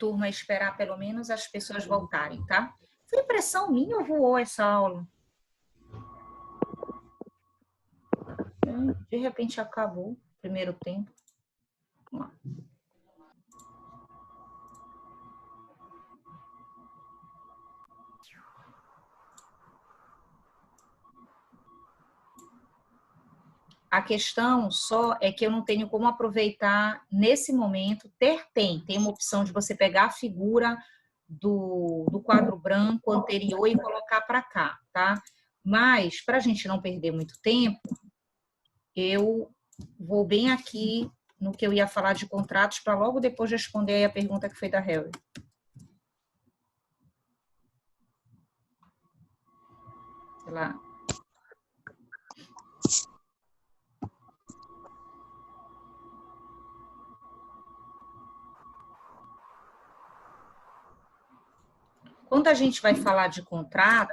turma esperar pelo menos as pessoas voltarem, tá? Foi impressão minha ou voou essa aula? De repente acabou o primeiro tempo. Vamos lá. A questão só é que eu não tenho como aproveitar nesse momento. Tem uma opção de você pegar a figura do quadro branco anterior e colocar para cá, tá? Mas, para a gente não perder muito tempo, eu vou bem aqui no que eu ia falar de contratos para logo depois responder aí a pergunta que foi da Harry. Sei lá. Quando a gente vai falar de contrato,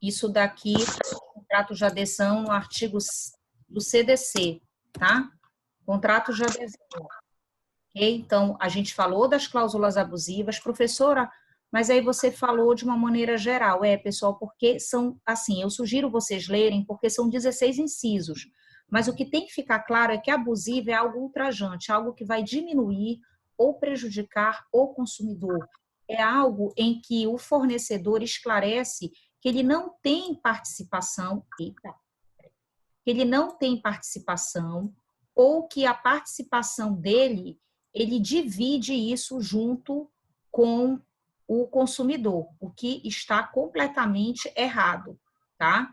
isso daqui é contrato de adesão no artigo do CDC, tá? Contrato de adesão. Okay? Então, a gente falou das cláusulas abusivas. Professora, mas aí você falou de uma maneira geral. Pessoal, porque são, assim, eu sugiro vocês lerem, porque são 16 incisos. Mas o que tem que ficar claro é que abusivo é algo ultrajante, algo que vai diminuir ou prejudicar o consumidor. É algo em que o fornecedor esclarece que ele não tem participação, que ele não tem participação, ou que a participação dele, ele divide isso junto com o consumidor, o que está completamente errado, tá?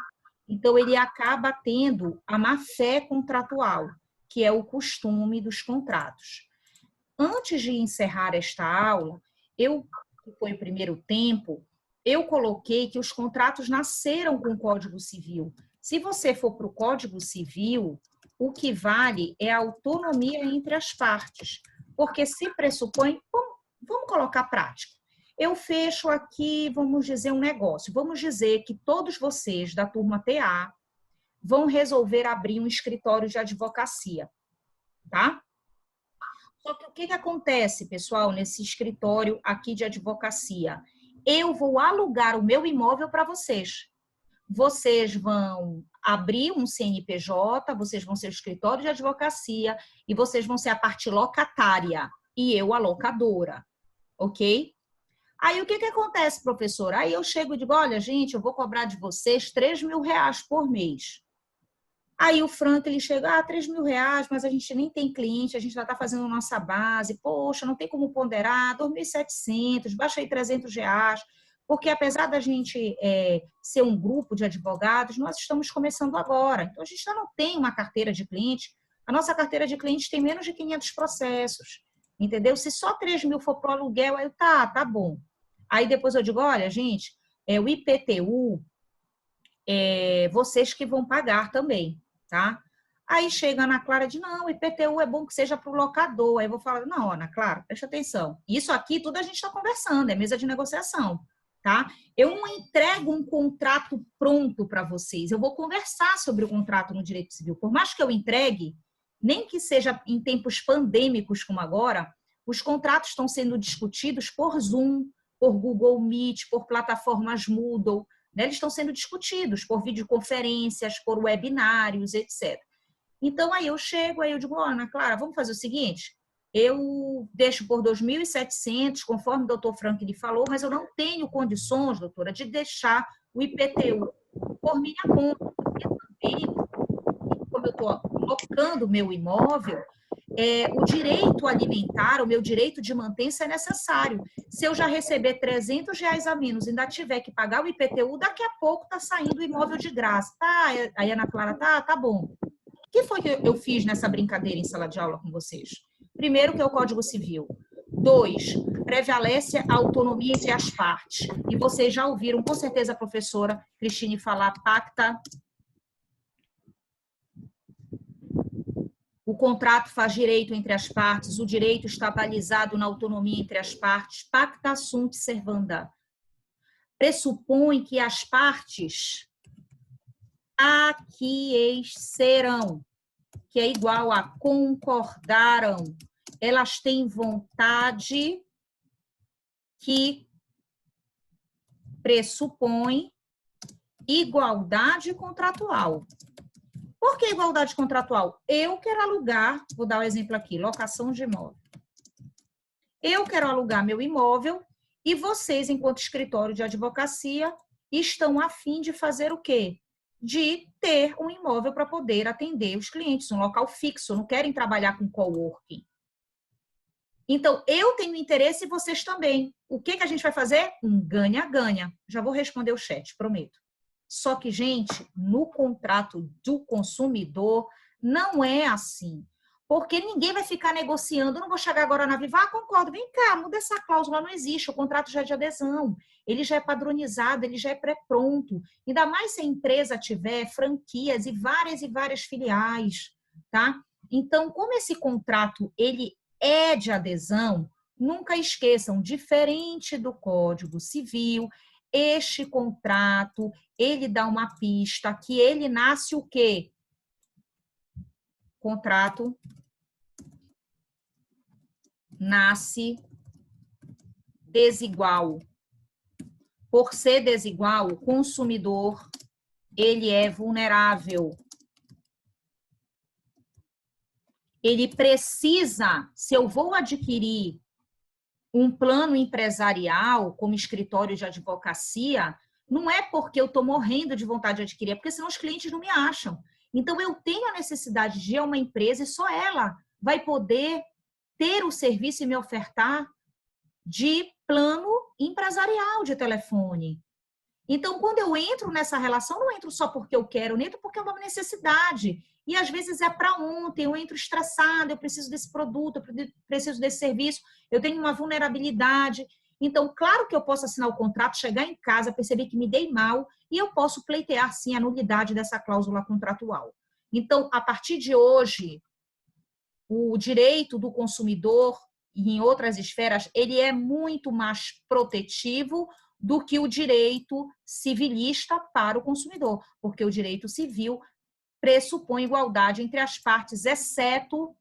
Então, ele acaba tendo a má-fé contratual, que é o costume dos contratos. Antes de encerrar esta aula, que foi o primeiro tempo, eu coloquei que os contratos nasceram com o Código Civil. Se você for para o Código Civil, o que vale é a autonomia entre as partes, porque se pressupõe, vamos colocar prático. Eu fecho aqui, vamos dizer, um negócio. Vamos dizer que todos vocês da turma TA vão resolver abrir um escritório de advocacia, tá? Só que o que acontece, pessoal, nesse escritório aqui de advocacia? Eu vou alugar o meu imóvel para vocês. Vocês vão abrir um CNPJ, vocês vão ser o escritório de advocacia e vocês vão ser a parte locatária e eu a locadora, ok? Aí o que acontece, professor? Aí eu chego e digo, olha, gente, eu vou cobrar de vocês R$3.000 por mês. Aí o Frank, ele chega, R$3.000, mas a gente nem tem cliente, a gente já está fazendo nossa base, poxa, não tem como ponderar, 2.700, baixa aí R$300, porque apesar da gente ser um grupo de advogados, nós estamos começando agora, então a gente ainda não tem uma carteira de cliente, a nossa carteira de cliente tem menos de 500 processos, entendeu? Se só 3.000 for para o aluguel, aí tá bom. Aí depois eu digo, olha, gente, o IPTU, vocês que vão pagar também, tá? Aí chega a Ana Clara de não, IPTU é bom que seja para o locador. Aí eu vou falar, não, Ana Clara, presta atenção. Isso aqui tudo a gente está conversando, é mesa de negociação, tá? Eu não entrego um contrato pronto para vocês, eu vou conversar sobre o contrato no direito civil. Por mais que eu entregue, nem que seja em tempos pandêmicos como agora, os contratos estão sendo discutidos por Zoom, por Google Meet, por plataformas Moodle, né? Eles estão sendo discutidos por videoconferências, por webinários, etc. Então, aí eu chego, aí eu digo, Ana Clara, vamos fazer o seguinte, eu deixo por 2.700, conforme o doutor Frank lhe falou, mas eu não tenho condições, doutora, de deixar o IPTU por minha conta. Porque também, como eu estou locando o meu imóvel, o direito alimentar, o meu direito de mantença é necessário. Se eu já receber R$300 a menos e ainda tiver que pagar o IPTU, daqui a pouco está saindo o imóvel de graça. Tá, aí a Ana Clara, tá bom. O que foi que eu fiz nessa brincadeira em sala de aula com vocês? Primeiro, que é o Código Civil. 2, prevalece a autonomia entre as partes. E vocês já ouviram, com certeza, a professora Cristine falar pacta. O contrato faz direito entre as partes, o direito está balizado na autonomia entre as partes. Pacta sunt servanda. Pressupõe que as partes aquiescerão, que é igual a concordaram. elas têm vontade que pressupõe igualdade contratual. Por que igualdade contratual? Eu quero alugar, vou dar um exemplo aqui, locação de imóvel. Eu quero alugar meu imóvel e vocês, enquanto escritório de advocacia, estão a fim de fazer o quê? De ter um imóvel para poder atender os clientes, um local fixo, não querem trabalhar com coworking. Então, eu tenho interesse e vocês também. O que a gente vai fazer? Um ganha-ganha. Já vou responder o chat, prometo. Só que, gente, no contrato do consumidor, não é assim. Porque ninguém vai ficar negociando. Eu não vou chegar agora na Viva, concordo, vem cá, muda essa cláusula, não existe. O contrato já é de adesão. Ele já é padronizado, ele já é pré-pronto. Ainda mais se a empresa tiver franquias e várias filiais, tá? Então, como esse contrato, ele é de adesão, nunca esqueçam, diferente do Código Civil, este contrato, ele dá uma pista que ele nasce o quê? Contrato nasce desigual. Por ser desigual, o consumidor, ele é vulnerável. Ele precisa, se eu vou adquirir um plano empresarial como escritório de advocacia, não é porque eu estou morrendo de vontade de adquirir, é porque senão os clientes não me acham. Então, eu tenho a necessidade de ir a uma empresa e só ela vai poder ter o serviço e me ofertar de plano empresarial de telefone. Então, quando eu entro nessa relação, não entro só porque eu quero, eu entro porque é uma necessidade. E às vezes é para ontem, eu entro estressada, eu preciso desse produto, eu preciso desse serviço, eu tenho uma vulnerabilidade. Então, claro que eu posso assinar o contrato, chegar em casa, perceber que me dei mal, e eu posso pleitear, sim, a nulidade dessa cláusula contratual. Então, a partir de hoje, o direito do consumidor, e em outras esferas, ele é muito mais protetivo do que o direito civilista para o consumidor, porque o direito civil pressupõe igualdade entre as partes, exceto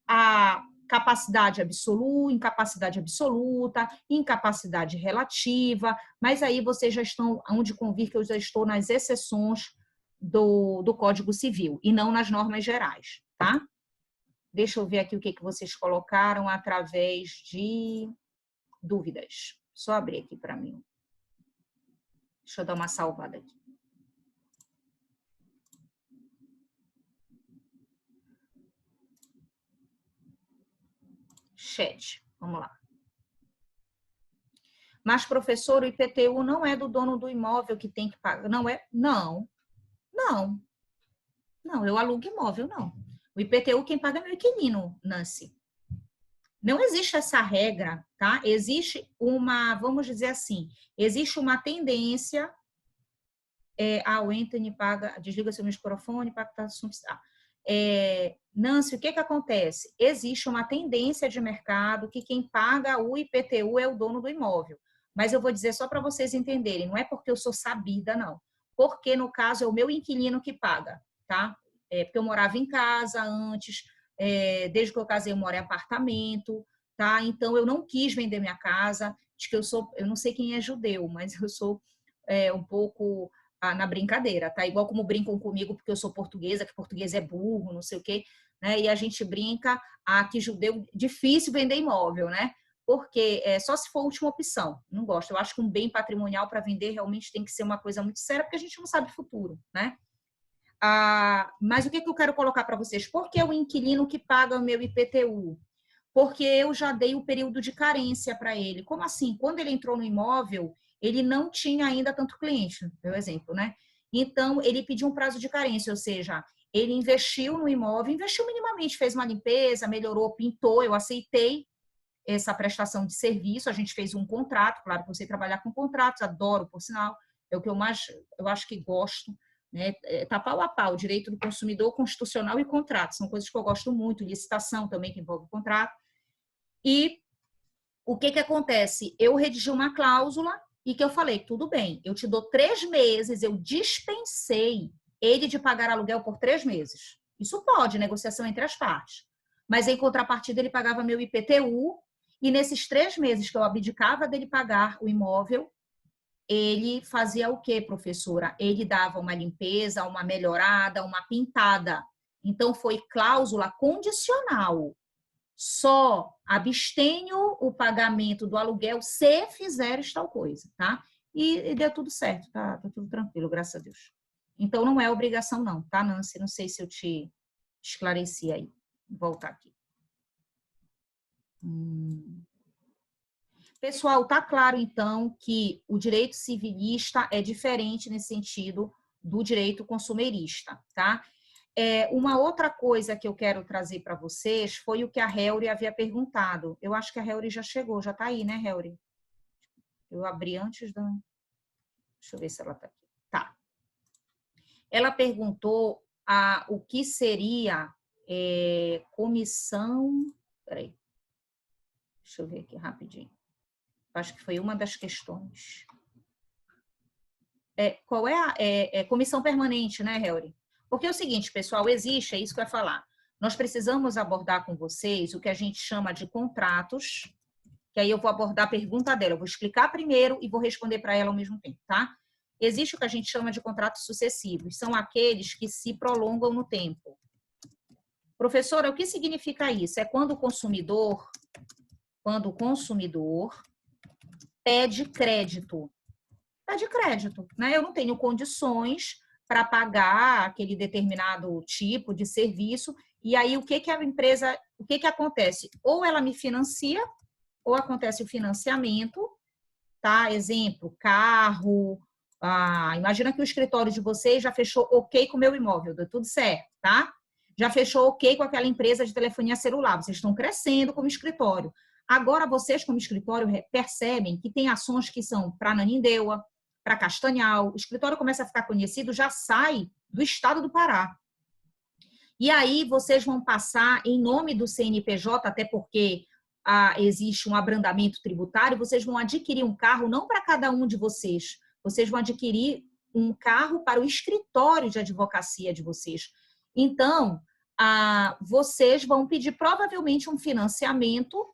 a capacidade absoluta, incapacidade absoluta, incapacidade relativa, mas aí vocês já estão, onde convir que eu já estou nas exceções do Código Civil e não nas normas gerais, tá? Deixa eu ver aqui o que vocês colocaram através de dúvidas. Só abrir aqui para mim. Deixa eu dar uma salvada aqui. Chat, vamos lá. Mas, professor, o IPTU não é do dono do imóvel que tem que pagar. Não é? Não. Não, eu alugo imóvel, não. O IPTU quem paga é meu inquilino, Nancy. Não existe essa regra, tá? Existe uma, vamos dizer assim, existe uma tendência. O Anthony paga, desliga seu microfone, paga Nancy, o que acontece? Existe uma tendência de mercado que quem paga o IPTU é o dono do imóvel. Mas eu vou dizer só para vocês entenderem, não é porque eu sou sabida, não. Porque, no caso, é o meu inquilino que paga, tá? Porque eu morava em casa antes, desde que eu casei eu moro em apartamento, tá? Então, eu não quis vender minha casa, acho que eu não sei quem é judeu, mas eu sou um pouco na brincadeira, tá? Igual como brincam comigo porque eu sou portuguesa, que português é burro, não sei o quê, né? E a gente brinca que judeu difícil vender imóvel, né? Porque só se for a última opção. Não gosto. Eu acho que um bem patrimonial para vender realmente tem que ser uma coisa muito séria, porque a gente não sabe o futuro, né? Mas o que eu quero colocar para vocês? Por que o inquilino que paga o meu IPTU? Porque eu já dei o período de carência para ele. Como assim? Quando ele entrou no imóvel, ele não tinha ainda tanto cliente, por exemplo, né? Então, ele pediu um prazo de carência, ou seja, ele investiu no imóvel, investiu minimamente, fez uma limpeza, melhorou, pintou, eu aceitei essa prestação de serviço, a gente fez um contrato, claro que eu sei trabalhar com contratos, adoro, por sinal, é o que eu acho que gosto, né? Tá pau a pau, direito do consumidor, constitucional e contrato, são coisas que eu gosto muito, licitação também, que envolve contrato. E o que acontece? Eu redigi uma cláusula e que eu falei, tudo bem, eu te dou 3 meses, eu dispensei ele de pagar aluguel por 3 meses. Isso pode, negociação entre as partes. mas em contrapartida ele pagava meu IPTU, e nesses 3 meses que eu abdicava dele pagar o imóvel, ele fazia o quê, professora? Ele dava uma limpeza, uma melhorada, uma pintada. Então, foi cláusula condicional. Só abstenho o pagamento do aluguel se fizeres tal coisa, tá? E deu tudo certo, tá tudo tranquilo, graças a Deus. Então, não é obrigação não, tá, Nancy? Não sei se eu te esclareci aí. Vou voltar aqui. Pessoal, tá claro, então, que o direito civilista é diferente nesse sentido do direito consumerista, tá? Uma outra coisa que eu quero trazer para vocês foi o que a Helry havia perguntado. Eu acho que a Helry já chegou, já está aí, né, Helry? Eu abri antes da... Deixa eu ver se ela está aqui. Tá. Ela perguntou o que seria comissão... Peraí. Deixa eu ver aqui rapidinho. Acho que foi uma das questões. Qual é a comissão permanente, né, Helry? Porque é o seguinte, pessoal, existe, é isso que eu ia falar. Nós precisamos abordar com vocês o que a gente chama de contratos, que aí eu vou abordar a pergunta dela. Eu vou explicar primeiro e vou responder para ela ao mesmo tempo, tá? Existe o que a gente chama de contratos sucessivos. São aqueles que se prolongam no tempo. Professora, o que significa isso? É quando o consumidor pede crédito. Pede crédito, né? Eu não tenho condições para pagar aquele determinado tipo de serviço. E aí, o que a empresa, o que acontece? Ou ela me financia, ou acontece o financiamento, tá? Exemplo, carro. Imagina que o escritório de vocês já fechou ok com o meu imóvel, deu tudo certo, tá? Já fechou ok com aquela empresa de telefonia celular, vocês estão crescendo como escritório. Agora, vocês, como escritório, percebem que tem ações que são para Ananindeua, para Castanhal, o escritório começa a ficar conhecido, já sai do estado do Pará. E aí vocês vão passar em nome do CNPJ, até porque existe um abrandamento tributário, vocês vão adquirir um carro não para cada um de vocês, vocês vão adquirir um carro para o escritório de advocacia de vocês. Então, vocês vão pedir provavelmente um financiamento,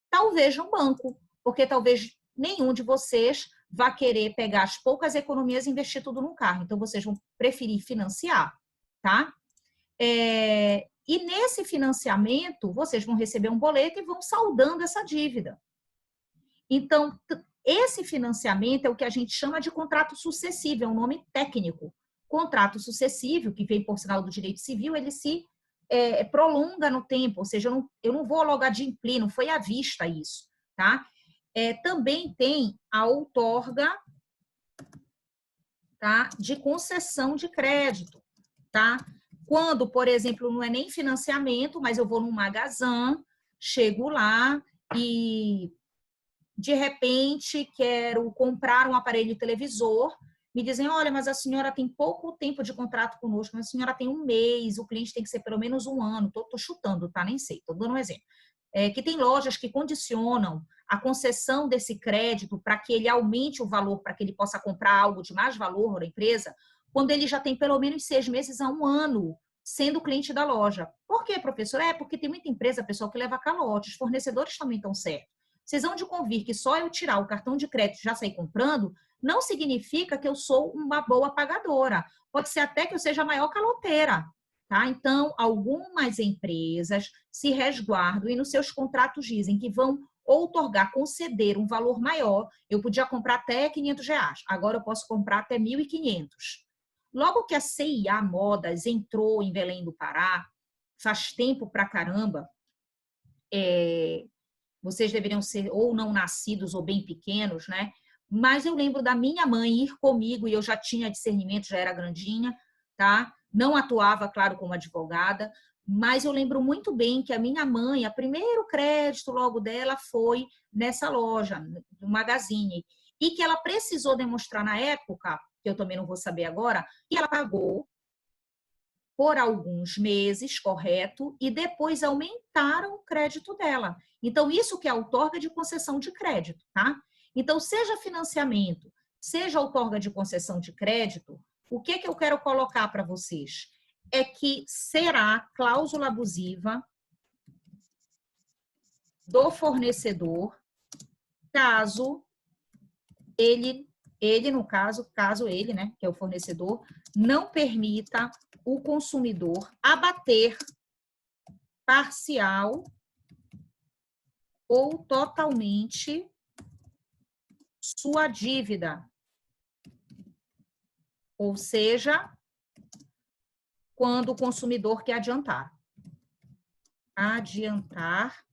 talvez no banco, porque talvez nenhum de vocês vai querer pegar as poucas economias e investir tudo num carro. Então, vocês vão preferir financiar, tá? E nesse financiamento, vocês vão receber um boleto e vão saldando essa dívida. Então, esse financiamento é o que a gente chama de contrato sucessivo, é um nome técnico. Contrato sucessivo, que vem por sinal do direito civil, ele se prolonga no tempo, ou seja, eu não vou logo adimplir, não foi à vista isso, tá? Também tem a outorga, tá, de concessão de crédito, tá? Quando, por exemplo, não é nem financiamento, mas eu vou num magazã, chego lá e, de repente, quero comprar um aparelho televisor, me dizem, olha, mas a senhora tem pouco tempo de contrato conosco, mas a senhora tem 1 mês, o cliente tem que ser pelo menos 1 ano, tô chutando, tá? Nem sei, tô dando um exemplo. Que tem lojas que condicionam a concessão desse crédito para que ele aumente o valor, para que ele possa comprar algo de mais valor na empresa, quando ele já tem pelo menos 6 meses a 1 ano sendo cliente da loja. Por quê, professor? Porque tem muita empresa, pessoal, que leva calote, os fornecedores também estão certos. Vocês vão de convir que só eu tirar o cartão de crédito e já sair comprando, não significa que eu sou uma boa pagadora. Pode ser até que eu seja a maior caloteira. Tá? Então, algumas empresas se resguardam e nos seus contratos dizem que vão outorgar, conceder um valor maior. Eu podia comprar até R$500, agora eu posso comprar até 1.500. Logo que a CIA Modas entrou em Belém do Pará, faz tempo pra caramba, vocês deveriam ser ou não nascidos ou bem pequenos, né? Mas eu lembro da minha mãe ir comigo, e eu já tinha discernimento, já era grandinha, tá? Não atuava, claro, como advogada, mas eu lembro muito bem que a minha mãe, o primeiro crédito logo dela foi nessa loja, no Magazine, e que ela precisou demonstrar na época, que eu também não vou saber agora, e ela pagou por alguns meses, correto, e depois aumentaram o crédito dela. Então, isso que é a outorga de concessão de crédito, tá? Então, seja financiamento, seja outorga de concessão de crédito, o que eu quero colocar para vocês? É que será cláusula abusiva do fornecedor, caso ele, no caso ele, né, que é o fornecedor, não permita o consumidor abater parcial ou totalmente sua dívida. Ou seja, quando o consumidor quer adiantar. Adiantar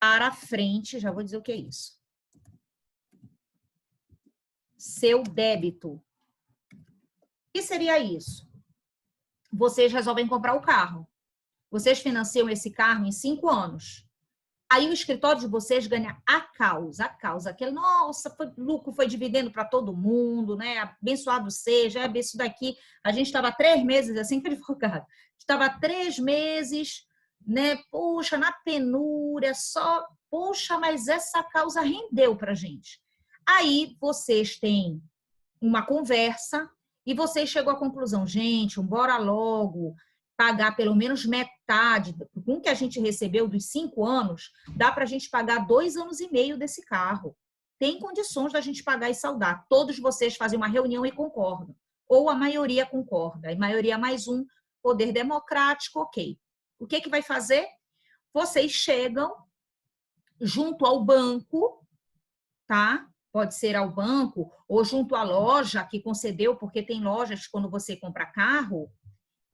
para frente, já vou dizer o que é isso. Seu débito. O que seria isso? Vocês resolvem comprar o carro. Vocês financiam esse carro em 5 anos. Aí o escritório de vocês ganha a causa, aquele, nossa, o lucro foi dividendo para todo mundo, né? Abençoado seja, isso daqui. A gente estava 3 meses, assim que advogado, estava 3 meses, né? Poxa, na penúria, só, poxa, mas essa causa rendeu para a gente. Aí vocês têm uma conversa e vocês chegam à conclusão, gente, bora logo pagar pelo menos metade, com o que a gente recebeu dos 5 anos, dá para a gente pagar 2 anos e meio desse carro. Tem condições da gente pagar e saldar. Todos vocês fazem uma reunião e concordam. Ou a maioria concorda. A maioria mais um, poder democrático, ok. O que que vai fazer? Vocês chegam junto ao banco, tá? Pode ser ao banco ou junto à loja que concedeu, porque tem lojas quando você compra carro,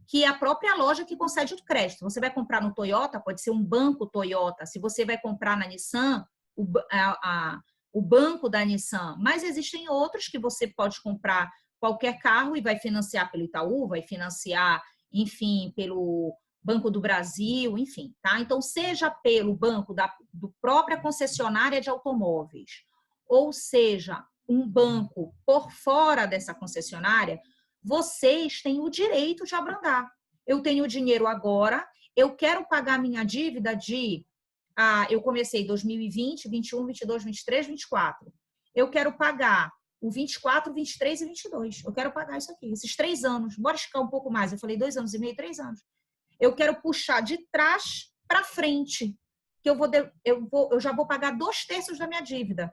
que é a própria loja que concede o crédito. Você vai comprar no Toyota, pode ser um banco Toyota. Se você vai comprar na Nissan, o banco da Nissan. Mas existem outros que você pode comprar qualquer carro e vai financiar pelo Itaú, vai financiar, enfim, pelo Banco do Brasil, enfim, tá? Então, seja pelo banco do própria concessionária de automóveis, ou seja, um banco por fora dessa concessionária, vocês têm o direito de abrandar. Eu tenho dinheiro agora, eu quero pagar minha dívida de... eu comecei 2020, 21, 22, 23, 24. Eu quero pagar o 24, 23 e 22. Eu quero pagar isso aqui, esses 3 anos. Bora esticar um pouco mais. Eu falei 2 anos e meio, 3 anos. Eu quero puxar de trás para frente, que eu já vou pagar 2/3 da minha dívida.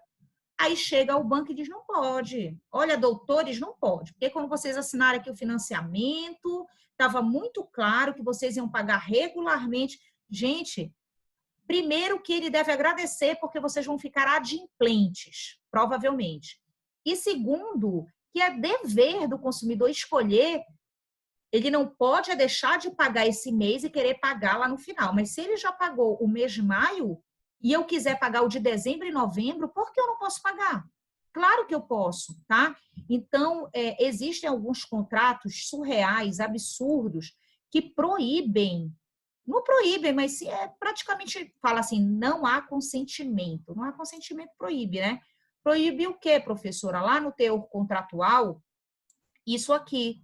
Aí chega o banco e diz, não pode. Olha, doutores, não pode. Porque quando vocês assinaram aqui o financiamento, estava muito claro que vocês iam pagar regularmente. Gente, primeiro que ele deve agradecer porque vocês vão ficar adimplentes, provavelmente. E segundo, que é dever do consumidor escolher, ele não pode deixar de pagar esse mês e querer pagar lá no final. Mas se ele já pagou o mês de maio, e eu quiser pagar o de dezembro e novembro, por que eu não posso pagar? Claro que eu posso, tá? Então, existem alguns contratos surreais, absurdos, que proíbem, não proíbem, mas praticamente fala assim, não há consentimento. Não há consentimento, proíbe, né? Proíbe o quê, professora? Lá no teor contratual, isso aqui,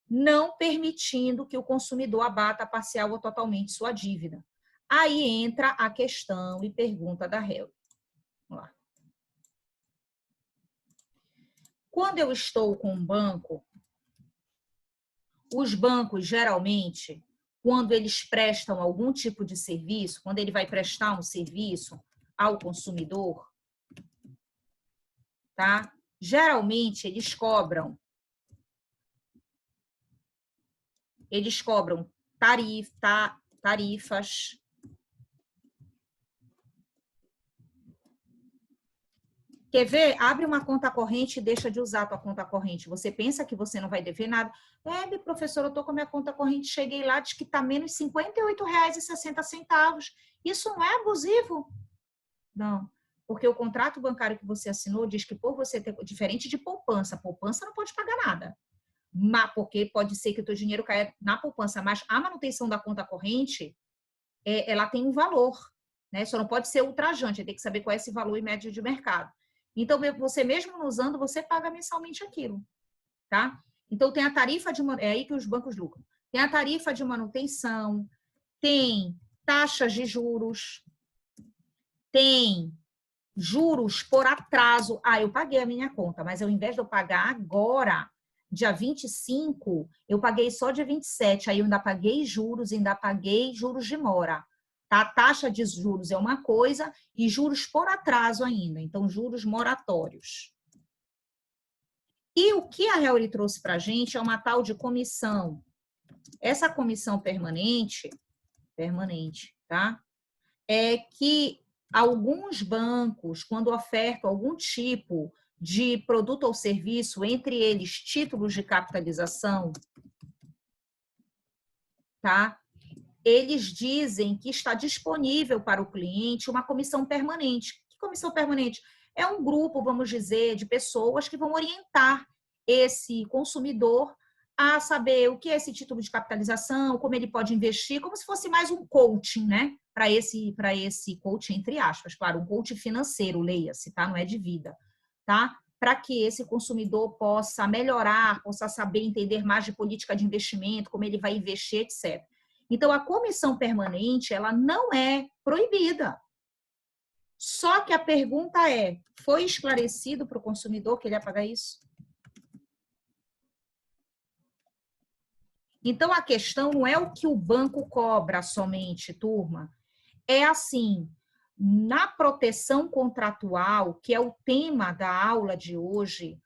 não permitindo que o consumidor abata parcial ou totalmente sua dívida. Aí entra a questão e pergunta da réu. Vamos lá. Quando eu estou com um banco, os bancos, geralmente, quando eles prestam algum tipo de serviço, quando ele vai prestar um serviço ao consumidor, tá? Geralmente, eles cobram tarifas. Quer ver? Abre uma conta corrente e deixa de usar a tua conta corrente. Você pensa que você não vai dever nada? Professor, eu estou com a minha conta corrente, cheguei lá, diz que está menos R$ 58,60. Isso não é abusivo? Não. Porque o contrato bancário que você assinou diz que por você ter, diferente de poupança não pode pagar nada. Porque pode ser que o teu dinheiro caia na poupança, mas a manutenção da conta corrente, ela tem um valor, né? Só não pode ser ultrajante, tem que saber qual é esse valor em média de mercado. Então, você mesmo não usando, você paga mensalmente aquilo, tá? Então, tem a tarifa de... É aí que os bancos lucram. Tem a tarifa de manutenção, tem taxas de juros, tem juros por atraso. Eu paguei a minha conta, mas ao invés de eu pagar agora, dia 25, eu paguei só dia 27. Aí eu ainda paguei juros de mora. Tá? Taxa de juros é uma coisa e juros por atraso ainda, então juros moratórios. E o que a Heuri trouxe para a gente é uma tal de comissão. Essa comissão permanente, tá? É que alguns bancos, quando ofertam algum tipo de produto ou serviço, entre eles títulos de capitalização, tá? Eles dizem que está disponível para o cliente uma comissão permanente. Que comissão permanente? É um grupo, vamos dizer, de pessoas que vão orientar esse consumidor a saber o que é esse título de capitalização, como ele pode investir, como se fosse mais um coaching, né? Para esse coaching, entre aspas, claro, um coaching financeiro, leia-se, tá? Não é de vida, tá? Para que esse consumidor possa melhorar, possa saber entender mais de política de investimento, como ele vai investir, etc. Então, a comissão permanente, ela não é proibida. Só que a pergunta é, foi esclarecido para o consumidor que ele ia pagar isso? Então, a questão não é o que o banco cobra somente, turma. É assim, na proteção contratual, que é o tema da aula de hoje,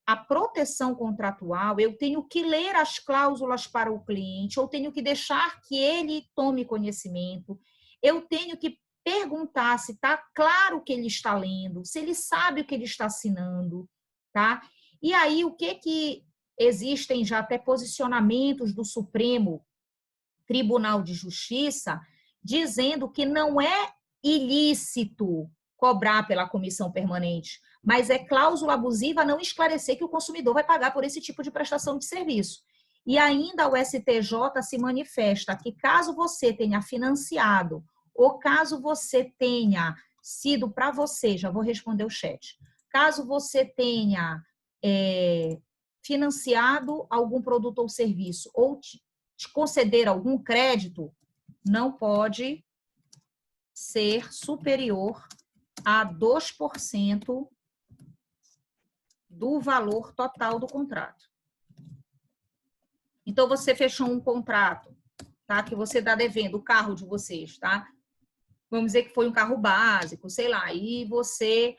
a proteção contratual, eu tenho que ler as cláusulas para o cliente, eu tenho que deixar que ele tome conhecimento, eu tenho que perguntar se está claro o que ele está lendo, se ele sabe o que ele está assinando, tá? E aí, o que existem já até posicionamentos do Supremo Tribunal de Justiça dizendo que não é ilícito cobrar pela comissão permanente, mas é cláusula abusiva não esclarecer que o consumidor vai pagar por esse tipo de prestação de serviço. E ainda o STJ se manifesta que caso você tenha financiado ou caso você tenha sido para você, já vou responder o chat, caso você tenha financiado algum produto ou serviço ou te conceder algum crédito, não pode ser superior a 2% do valor total do contrato. Então, você fechou um contrato, tá? Que você está devendo o carro de vocês, tá? Vamos dizer que foi um carro básico, sei lá, e vocês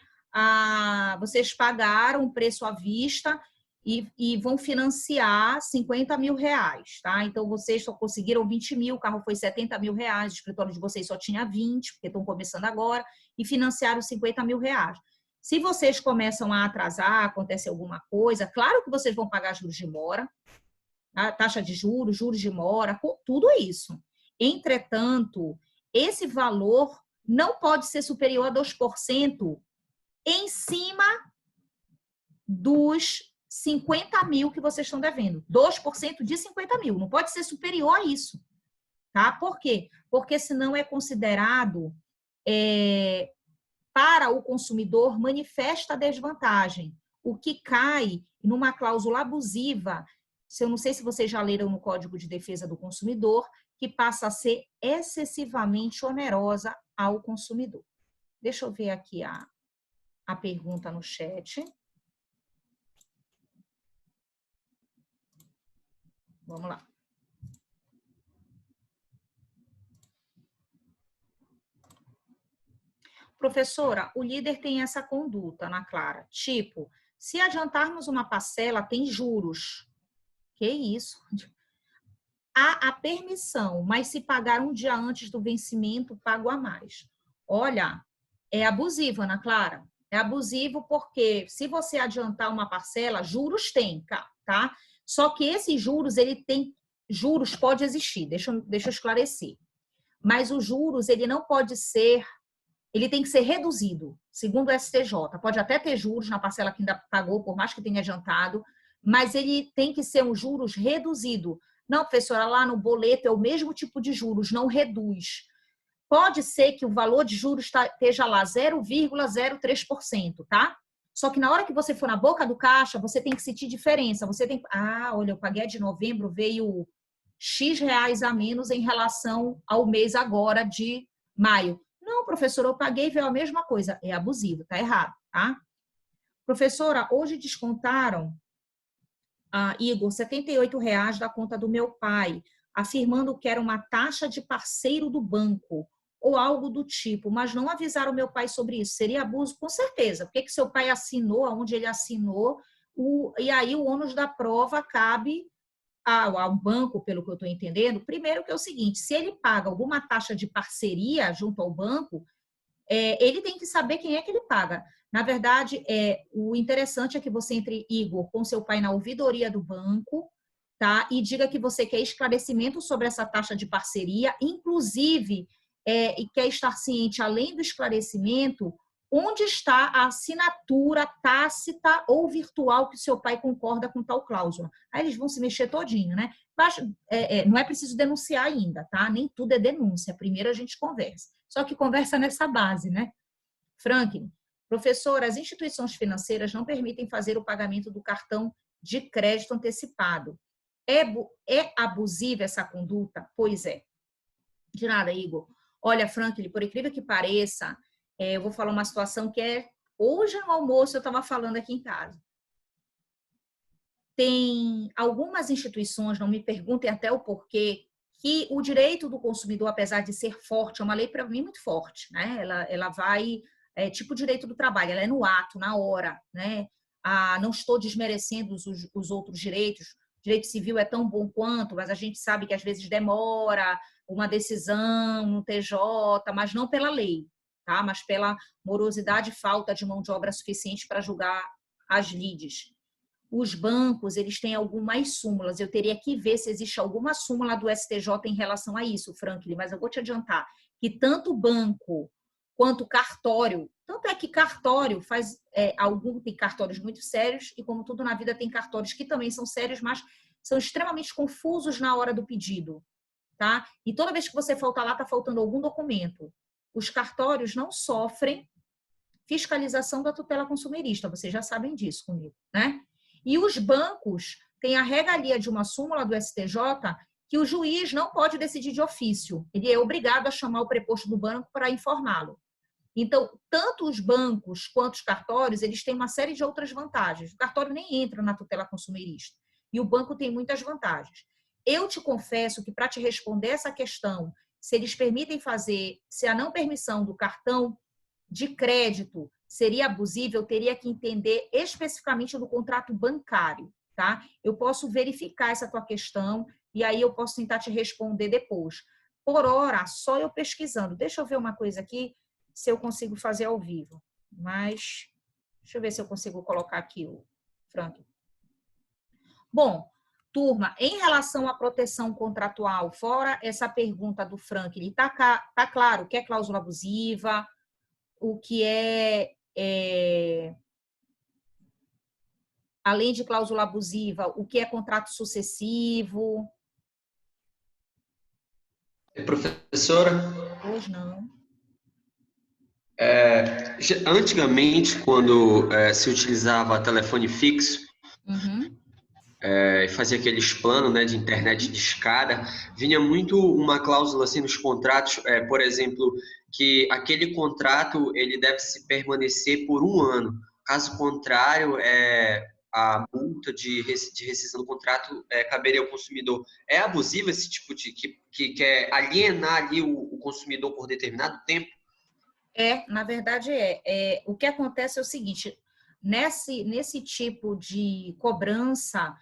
pagaram o preço à vista e vão financiar 50 mil reais, tá? Então, vocês só conseguiram 20 mil, o carro foi 70 mil reais, o escritório de vocês só tinha 20, porque estão começando agora, e financiaram 50 mil reais. Se vocês começam a atrasar, acontece alguma coisa, claro que vocês vão pagar juros de mora, tá? Taxa de juros, juros de mora, tudo isso. Entretanto, esse valor não pode ser superior a 2% em cima dos 50 mil que vocês estão devendo. 2% de 50 mil. Não pode ser superior a isso. Tá? Por quê? Porque senão é considerado, para o consumidor, manifesta desvantagem. O que cai numa cláusula abusiva, eu não sei se vocês já leram no Código de Defesa do Consumidor, que passa a ser excessivamente onerosa ao consumidor. Deixa eu ver aqui a pergunta no chat. Vamos lá. Professora, o líder tem essa conduta, Ana Clara. Tipo, se adiantarmos uma parcela, tem juros. Que isso? Há a permissão, mas se pagar um dia antes do vencimento, pago a mais. Olha, é abusivo, Ana Clara. É abusivo porque se você adiantar uma parcela, juros tem, tá? Só que esses juros, juros pode existir, deixa eu esclarecer. Mas os juros, ele não pode ser, ele tem que ser reduzido, segundo o STJ. Pode até ter juros na parcela que ainda pagou, por mais que tenha adiantado, mas ele tem que ser um juros reduzido. Não, professora, lá no boleto é o mesmo tipo de juros, não reduz. Pode ser que o valor de juros esteja lá 0,03%, tá? Só que na hora que você for na boca do caixa, você tem que sentir diferença. Você tem, olha, eu paguei de novembro, veio X reais a menos em relação ao mês agora de maio. Não, professora, eu paguei e veio a mesma coisa. É abusivo, tá errado, tá? Professora, hoje descontaram, Igor, R$ 78 da conta do meu pai, afirmando que era uma taxa de parceiro do banco. ou algo do tipo, mas não avisaram meu pai sobre isso. Seria abuso? Com certeza. Por que seu pai assinou, aonde ele assinou, e aí o ônus da prova cabe ao banco, pelo que eu estou entendendo. Primeiro que é o seguinte, se ele paga alguma taxa de parceria junto ao banco, ele tem que saber quem é que ele paga. Na verdade, o interessante é que você entre, Igor, com seu pai na ouvidoria do banco, tá? E diga que você quer esclarecimento sobre essa taxa de parceria, inclusive, e quer estar ciente, além do esclarecimento, onde está a assinatura tácita ou virtual que seu pai concorda com tal cláusula. Aí eles vão se mexer todinho, né? Mas, não é preciso denunciar ainda, tá? Nem tudo é denúncia. Primeiro a gente conversa. Só que conversa nessa base, né? Franklin, professor, as instituições financeiras não permitem fazer o pagamento do cartão de crédito antecipado. É abusiva essa conduta? Pois é. De nada, Igor. Olha, Franklin, por incrível que pareça, eu vou falar uma situação que hoje no almoço eu estava falando aqui em casa. Tem algumas instituições, não me perguntem até o porquê, que o direito do consumidor, apesar de ser forte, é uma lei para mim muito forte, né? Ela vai, tipo o direito do trabalho, ela é no ato, na hora, né? Não estou desmerecendo os outros direitos, o direito civil é tão bom quanto, mas a gente sabe que às vezes demora uma decisão no TJ, mas não pela lei, tá? Mas pela morosidade e falta de mão de obra suficiente para julgar as lides. Os bancos, eles têm algumas súmulas. Eu teria que ver se existe alguma súmula do STJ em relação a isso, Franklin, mas eu vou te adiantar que tanto o banco quanto o cartório, tanto é que cartório faz, tem cartórios muito sérios e como tudo na vida tem cartórios que também são sérios, mas são extremamente confusos na hora do pedido, tá? E toda vez que você falta lá, está faltando algum documento. Os cartórios não sofrem fiscalização da tutela consumerista, vocês já sabem disso comigo, né? E os bancos têm a regalia de uma súmula do STJ que o juiz não pode decidir de ofício. Ele é obrigado a chamar o preposto do banco para informá-lo. Então, tanto os bancos quanto os cartórios, eles têm uma série de outras vantagens. O cartório nem entra na tutela consumerista. E o banco tem muitas vantagens. Eu te confesso que, para te responder essa questão, se eles permitem fazer, se a não permissão do cartão de crédito seria abusivo, eu teria que entender especificamente do contrato bancário, tá? Eu posso verificar essa tua questão e aí eu posso tentar te responder depois. Por hora, só eu pesquisando. Deixa eu ver uma coisa aqui, se eu consigo fazer ao vivo. Mas, deixa eu ver se eu consigo colocar aqui o Frank. Bom, turma, em relação à proteção contratual, fora essa pergunta do Frank, tá claro o que é cláusula abusiva, o que além de cláusula abusiva, o que é contrato sucessivo? Professora? Hoje não. Antigamente, quando se utilizava telefone fixo, Uhum. e fazia aqueles planos, né, de internet de escada, vinha muito uma cláusula assim nos contratos, por exemplo, que aquele contrato ele deve se permanecer por 1 ano. Caso contrário, a multa de rescisão do contrato caberia ao consumidor. É abusivo esse tipo de que quer alienar ali o consumidor por determinado tempo? Na verdade o que acontece é o seguinte, nesse tipo de cobrança,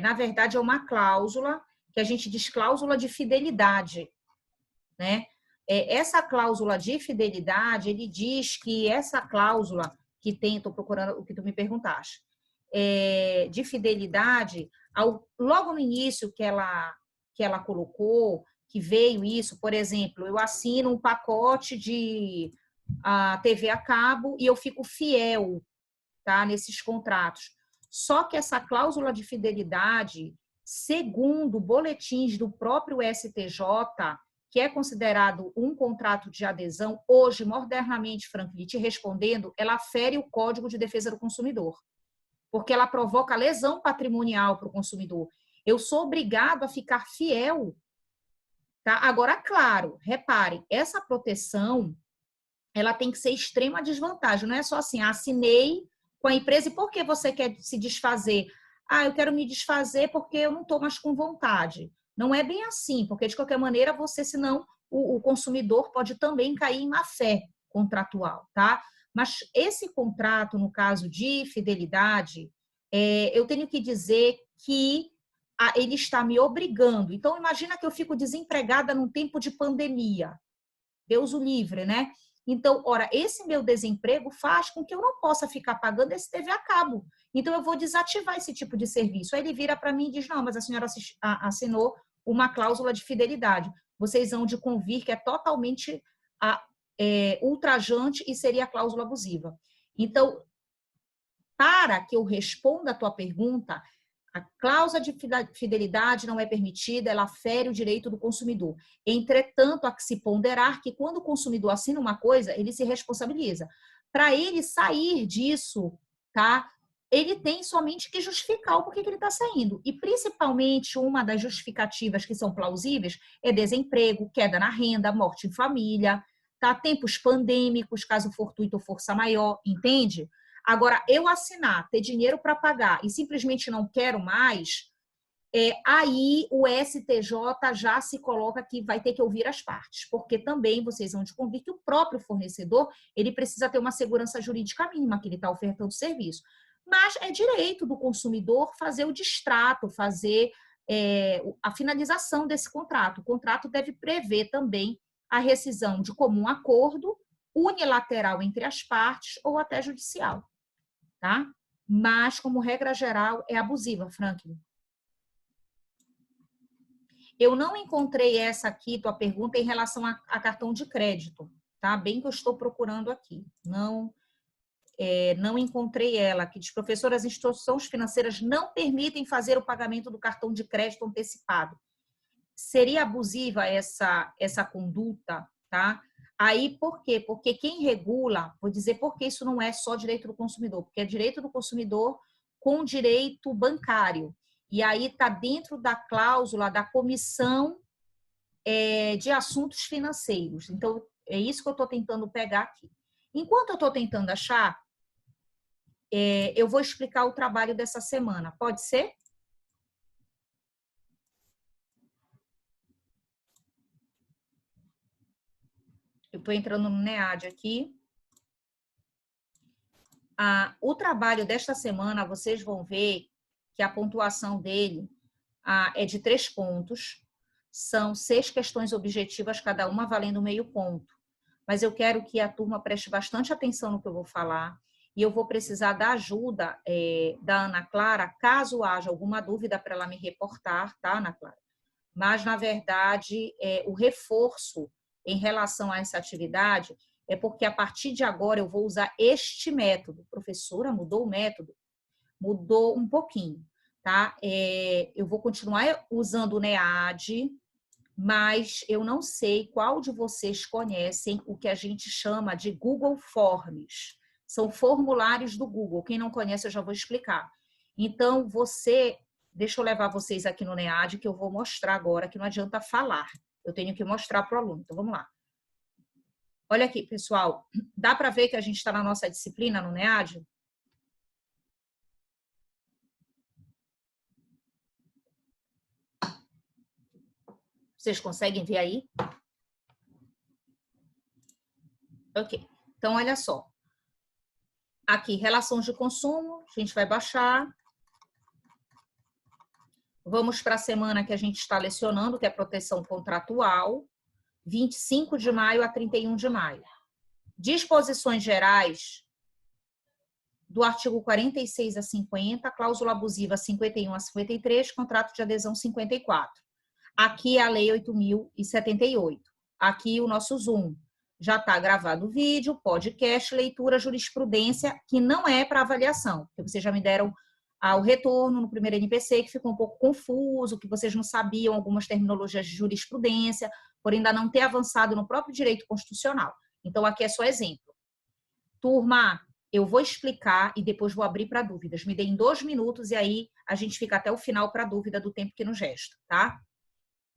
na verdade é uma cláusula, que a gente diz cláusula de fidelidade, né? Essa cláusula de fidelidade, ele diz que essa cláusula que tem, estou procurando o que tu me perguntaste, de fidelidade, logo no início que ela colocou, que veio isso, por exemplo, eu assino um pacote de TV a cabo e eu fico fiel, tá, nesses contratos. Só que essa cláusula de fidelidade, segundo boletins do próprio STJ, que é considerado um contrato de adesão, hoje, modernamente, Franklin, te respondendo, ela fere o Código de Defesa do Consumidor, porque ela provoca lesão patrimonial para o consumidor. Eu sou obrigado a ficar fiel. Tá? Agora, claro, reparem, essa proteção ela tem que ser extrema desvantagem. Não é só assim, assinei com a empresa e por que você quer se desfazer? Eu quero me desfazer porque eu não estou mais com vontade. Não é bem assim, porque de qualquer maneira você, senão, o consumidor pode também cair em má-fé contratual, tá? Mas esse contrato, no caso de fidelidade, eu tenho que dizer que ele está me obrigando. Então, imagina que eu fico desempregada num tempo de pandemia. Deus o livre, né? Então, ora, esse meu desemprego faz com que eu não possa ficar pagando esse TV a cabo. Então, eu vou desativar esse tipo de serviço. Aí ele vira para mim e diz, não, mas a senhora assinou uma cláusula de fidelidade. Vocês vão de convir que é totalmente ultrajante e seria a cláusula abusiva. Então, para que eu responda a tua pergunta, a cláusula de fidelidade não é permitida, ela fere o direito do consumidor. Entretanto, há que se ponderar que quando o consumidor assina uma coisa, ele se responsabiliza. Para ele sair disso, tá? Ele tem somente que justificar o porquê que ele está saindo. E, principalmente, uma das justificativas que são plausíveis é desemprego, queda na renda, morte em família, tá? Tempos pandêmicos, caso fortuito ou força maior, entende? Agora, eu assinar, ter dinheiro para pagar e simplesmente não quero mais, aí o STJ já se coloca que vai ter que ouvir as partes, porque também vocês vão descobrir que o próprio fornecedor ele precisa ter uma segurança jurídica mínima que ele está ofertando serviço. Mas é direito do consumidor fazer o distrato, fazer a finalização desse contrato. O contrato deve prever também a rescisão de comum acordo, unilateral entre as partes ou até judicial. Tá? Mas, como regra geral, é abusiva, Franklin. Eu não encontrei essa aqui, tua pergunta, em relação a cartão de crédito, tá? Bem que eu estou procurando aqui. Não encontrei ela, que diz, professor, as instituições financeiras não permitem fazer o pagamento do cartão de crédito antecipado. Seria abusiva essa conduta, tá? Aí, por quê? Porque quem regula, vou dizer porque isso não é só direito do consumidor, porque é direito do consumidor com direito bancário. E aí está dentro da cláusula da comissão de assuntos financeiros. Então, é isso que eu estou tentando pegar aqui. Enquanto eu estou tentando achar, eu vou explicar o trabalho dessa semana. Pode ser? Eu estou entrando no NEAD aqui. O trabalho desta semana, vocês vão ver que a pontuação dele é de 3 pontos. São 6 questões objetivas, cada uma valendo meio ponto. Mas eu quero que a turma preste bastante atenção no que eu vou falar. E eu vou precisar da ajuda da Ana Clara, caso haja alguma dúvida para ela me reportar, tá, Ana Clara? Mas, na verdade, o reforço em relação a essa atividade é porque a partir de agora eu vou usar este método. Professora, mudou o método? Mudou um pouquinho, tá? Eu vou continuar usando o NEAD, mas eu não sei qual de vocês conhecem o que a gente chama de Google Forms. São formulários do Google. Quem não conhece, eu já vou explicar. Então, deixa eu levar vocês aqui no NEAD, que eu vou mostrar agora, que não adianta falar. Eu tenho que mostrar para o aluno. Então, vamos lá. Olha aqui, pessoal. Dá para ver que a gente está na nossa disciplina no NEAD? Vocês conseguem ver aí? Ok. Então, olha só. Aqui, relações de consumo. A gente vai baixar. Vamos para a semana que a gente está lecionando, que é proteção contratual. 25 de maio a 31 de maio. Disposições gerais do artigo 46 a 50, cláusula abusiva 51 a 53, contrato de adesão 54. Aqui é a lei 8.078. Aqui o nosso Zoom. Já está gravado o vídeo, podcast, leitura, jurisprudência, que não é para avaliação, porque vocês já me deram o retorno no primeiro NPC, que ficou um pouco confuso, que vocês não sabiam algumas terminologias de jurisprudência, por ainda não ter avançado no próprio direito constitucional. Então, aqui é só exemplo. Turma, eu vou explicar e depois vou abrir para dúvidas. Me deem 2 minutos e aí a gente fica até o final para dúvida do tempo que nos resta, tá?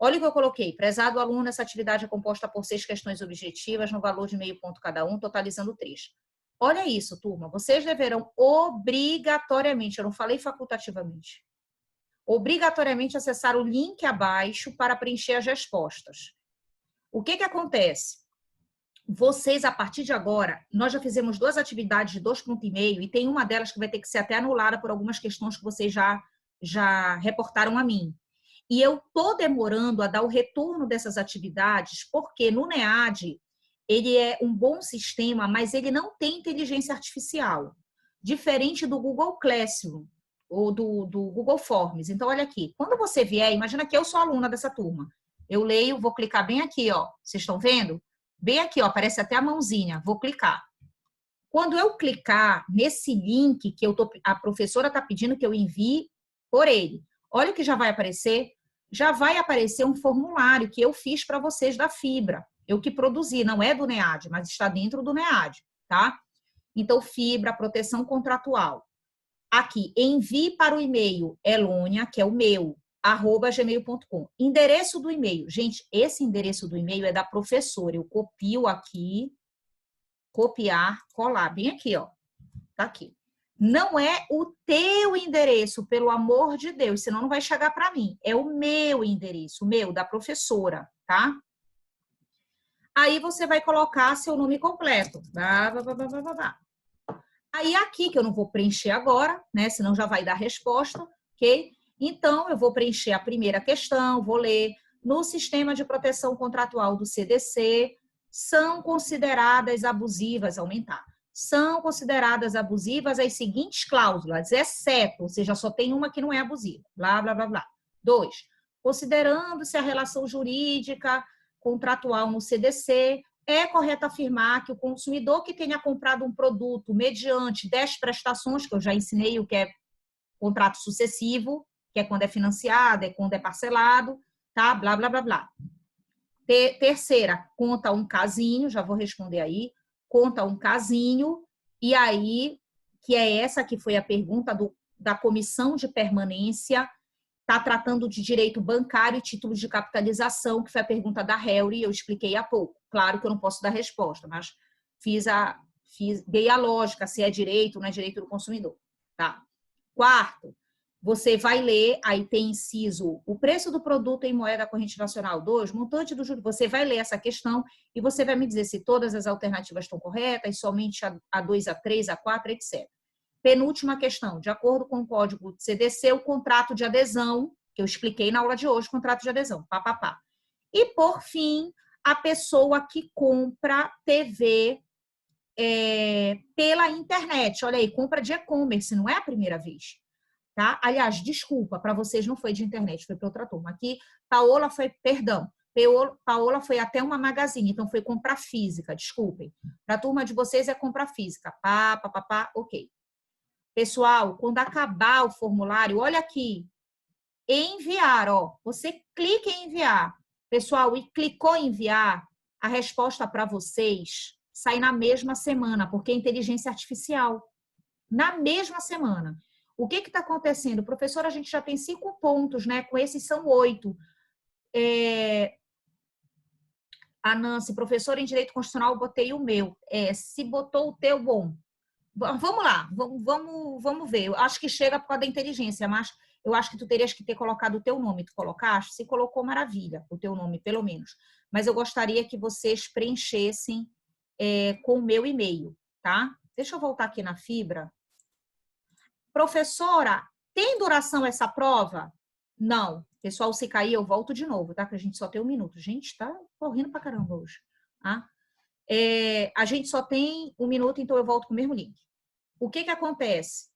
Olha o que eu coloquei. Prezado aluno, essa atividade é composta por 6 questões objetivas no valor de meio ponto cada um, totalizando 3. Olha isso, turma. Vocês deverão obrigatoriamente, eu não falei facultativamente, obrigatoriamente acessar o link abaixo para preencher as respostas. O que acontece? Vocês, a partir de agora, nós já fizemos 2 atividades de 2 pontos e meio e tem uma delas que vai ter que ser até anulada por algumas questões que vocês já reportaram a mim. E eu estou demorando a dar o retorno dessas atividades porque no NEAD ele é um bom sistema, mas ele não tem inteligência artificial, diferente do Google Classroom ou do Google Forms. Então, olha aqui, quando você vier, imagina que eu sou aluna dessa turma. Eu leio, vou clicar bem aqui, ó. Vocês estão vendo? Bem aqui, ó, aparece até a mãozinha. Vou clicar. Quando eu clicar nesse link que a professora está pedindo que eu envie por ele, olha o que já vai aparecer. Já vai aparecer um formulário que eu fiz para vocês da Fibra. Eu que produzi, não é do NEAD, mas está dentro do NEAD, tá? Então, Fibra, proteção contratual. Aqui, envie para o e-mail Elonia, que é o meu, @gmail.com. Endereço do e-mail. Gente, esse endereço do e-mail é da professora. Eu copio aqui, copiar, colar. Bem aqui, ó. Tá aqui. Não é o teu endereço, pelo amor de Deus, senão não vai chegar para mim. É o meu endereço, o meu, da professora, tá? Aí você vai colocar seu nome completo. Aí aqui, que eu não vou preencher agora, né? Senão já vai dar resposta, ok? Então, eu vou preencher a primeira questão, vou ler. No sistema de proteção contratual do CDC, são consideradas abusivas, aumentar. São consideradas abusivas as seguintes cláusulas, exceto, ou seja, só tem uma que não é abusiva, blá, blá, blá, blá. 2, considerando-se a relação jurídica contratual no CDC, é correto afirmar que o consumidor que tenha comprado um produto mediante 10 prestações, que eu já ensinei o que é contrato sucessivo, que é quando é financiado, é quando é parcelado, tá? Blá, blá, blá, blá. Terceira, conta um casinho, já vou responder aí, conta um casinho, e aí, que é essa que foi a pergunta da comissão de permanência, está tratando de direito bancário e títulos de capitalização, que foi a pergunta da Helry, eu expliquei há pouco. Claro que eu não posso dar resposta, mas dei a lógica, se é direito ou não é direito do consumidor. Tá? Quarto, você vai ler, aí tem inciso, o preço do produto em moeda corrente nacional. 2, montante do juro. Você vai ler essa questão e você vai me dizer se todas as alternativas estão corretas, somente a 2, a 3, a 4, etc. Penúltima questão, de acordo com o código do CDC, o contrato de adesão, que eu expliquei na aula de hoje, contrato de adesão, papapá. E, por fim, a pessoa que compra TV pela internet. Olha aí, compra de e-commerce, não é a primeira vez. Tá? Aliás, desculpa, para vocês não foi de internet, foi para outra turma. Aqui, Paola foi até uma Magazine, então foi compra física, desculpem. Para a turma de vocês é compra física. Ok. Pessoal, quando acabar o formulário, olha aqui, enviar, ó. Você clica em enviar. Pessoal, e clicou em enviar, a resposta para vocês sai na mesma semana, porque é inteligência artificial. Na mesma semana. O que está acontecendo? Professor, a gente já tem 5 pontos, né? Com esses são 8. A Nancy, professora em Direito Constitucional, eu botei o meu. Se botou o teu, bom. Vamos lá, vamos ver. Eu acho que chega por causa da inteligência, mas eu acho que tu terias que ter colocado o teu nome. Tu colocaste? Se colocou, maravilha, o teu nome, pelo menos. Mas eu gostaria que vocês preenchessem com o meu e-mail, tá? Deixa eu voltar aqui na Fibra. Professora, tem duração essa prova? Não. Pessoal, se cair, eu volto de novo, tá? Que a gente só tem 1 minuto. Gente, tá correndo pra caramba hoje. Tá? A gente só tem 1 minuto, então eu volto com o mesmo link. O que acontece?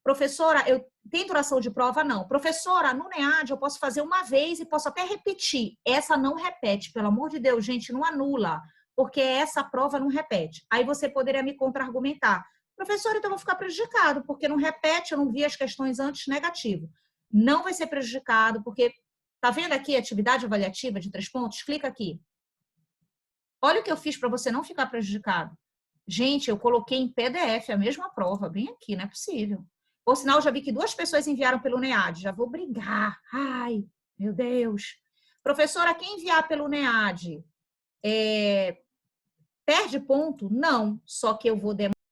Professora, tem duração de prova? Não. Professora, no NEAD eu posso fazer uma vez e posso até repetir. Essa não repete, pelo amor de Deus, gente, não anula, porque essa prova não repete. Aí você poderia me contra-argumentar. Professora, então eu vou ficar prejudicado, porque não repete, eu não vi as questões antes, negativo. Não vai ser prejudicado, porque tá vendo aqui a atividade avaliativa de 3 pontos? Clica aqui. Olha o que eu fiz para você não ficar prejudicado. Gente, eu coloquei em PDF a mesma prova, bem aqui, não é possível. Por sinal, já vi que 2 pessoas enviaram pelo NEAD, já vou brigar. Ai, meu Deus. Professora, quem enviar pelo NEAD perde ponto? Não, só que eu vou demorar